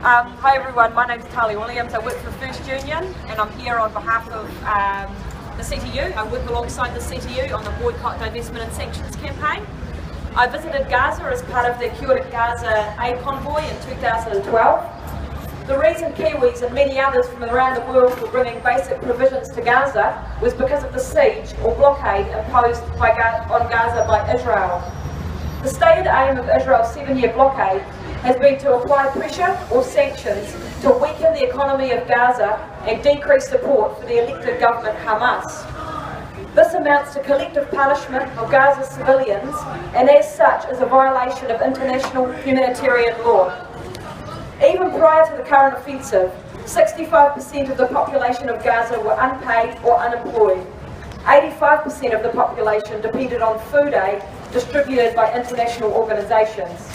Hi everyone, my name's Tali. I work for First Union and I'm here on behalf of the CTU. I work alongside the CTU on the Boycott, Divestment and Sanctions campaign. I visited Gaza as part of the Kia Gaza aid convoy in 2012. The reason Kiwis and many others from around the world were bringing basic provisions to Gaza was because of the siege or blockade imposed on Gaza by Israel. The stated aim of Israel's 7-year blockade has been to apply pressure or sanctions to weaken the economy of Gaza and decrease support for the elected government Hamas. This amounts to collective punishment of Gaza's civilians and as such is a violation of international humanitarian law. Even prior to the current offensive, 65% of the population of Gaza were unpaid or unemployed. 85% of the population depended on food aid distributed by international organisations.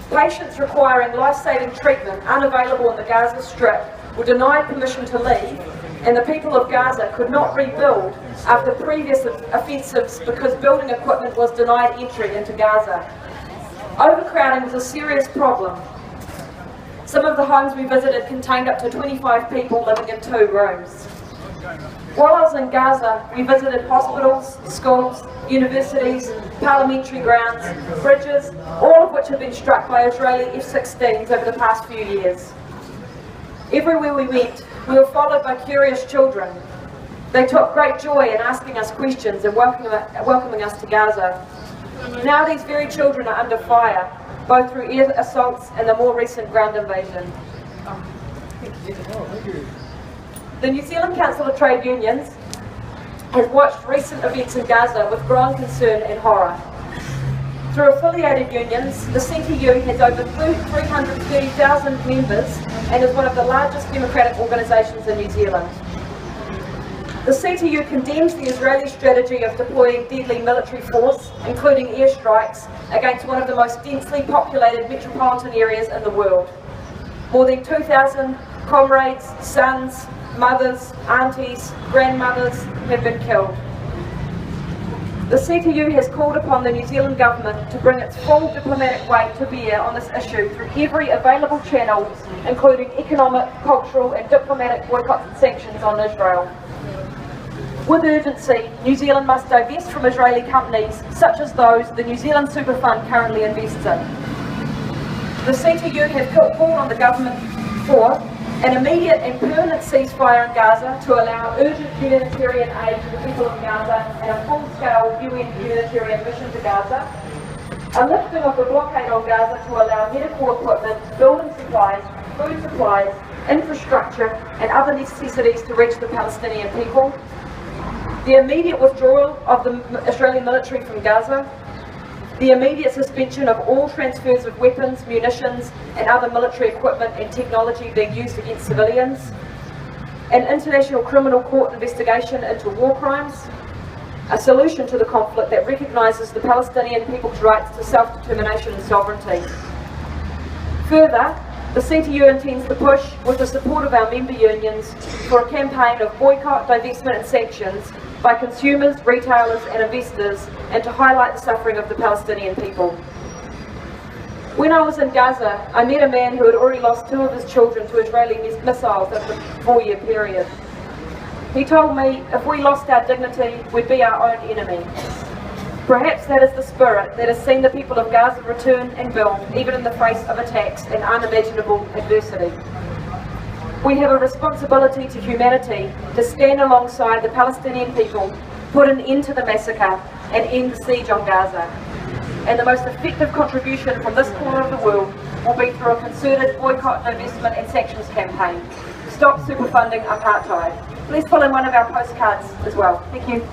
Patients requiring life-saving treatment unavailable in the Gaza Strip were denied permission to leave, and the people of Gaza could not rebuild after previous offensives because building equipment was denied entry into Gaza. Overcrowding was a serious problem. Some of the homes we visited contained up to 25 people living in 2 rooms. While I was in Gaza, we visited hospitals, schools, universities, parliamentary grounds, bridges, all of which have been struck by Israeli F-16s over the past few years. Everywhere we went, we were followed by curious children. They took great joy in asking us questions and welcoming us to Gaza. Now these very children are under fire, both through air assaults and the more recent ground invasion. The New Zealand Council of Trade Unions has watched recent events in Gaza with growing concern and horror. Through affiliated unions, the CTU has over 330,000 members and is one of the largest democratic organisations in New Zealand. The CTU condemns the Israeli strategy of deploying deadly military force, including airstrikes, against one of the most densely populated metropolitan areas in the world. More than 2,000 comrades, sons, mothers, aunties, grandmothers have been killed. The CTU has called upon the New Zealand government to bring its full diplomatic weight to bear on this issue through every available channel, including economic, cultural and diplomatic boycotts and sanctions on Israel. With urgency, New Zealand must divest from Israeli companies such as those the New Zealand SuperFund currently invests in. The CTU have called on the government for an immediate and permanent ceasefire in Gaza to allow urgent humanitarian aid to the people of Gaza and a full-scale UN humanitarian mission to Gaza, a lifting of the blockade on Gaza to allow medical equipment, building supplies, food supplies, infrastructure and other necessities to reach the Palestinian people, the immediate withdrawal of the Israeli military from Gaza, the immediate suspension of all transfers of weapons, munitions and other military equipment and technology being used against civilians, an international criminal court investigation into war crimes, a solution to the conflict that recognises the Palestinian people's rights to self-determination and sovereignty. Further, the CTU intends to push, with the support of our member unions, for a campaign of boycott, divestment and sanctions by consumers, retailers and investors, and to highlight the suffering of the Palestinian people. When I was in Gaza, I met a man who had already lost 2 of his children to Israeli missiles over a 4-year period. He told me if we lost our dignity, we'd be our own enemy. Perhaps that is the spirit that has seen the people of Gaza return and build, even in the face of attacks and unimaginable adversity. We have a responsibility to humanity to stand alongside the Palestinian people, put an end to the massacre and end the siege on Gaza. And the most effective contribution from this corner of the world will be through a concerted boycott, divestment and sanctions campaign. Stop superfunding apartheid. Please fill in one of our postcards as well. Thank you.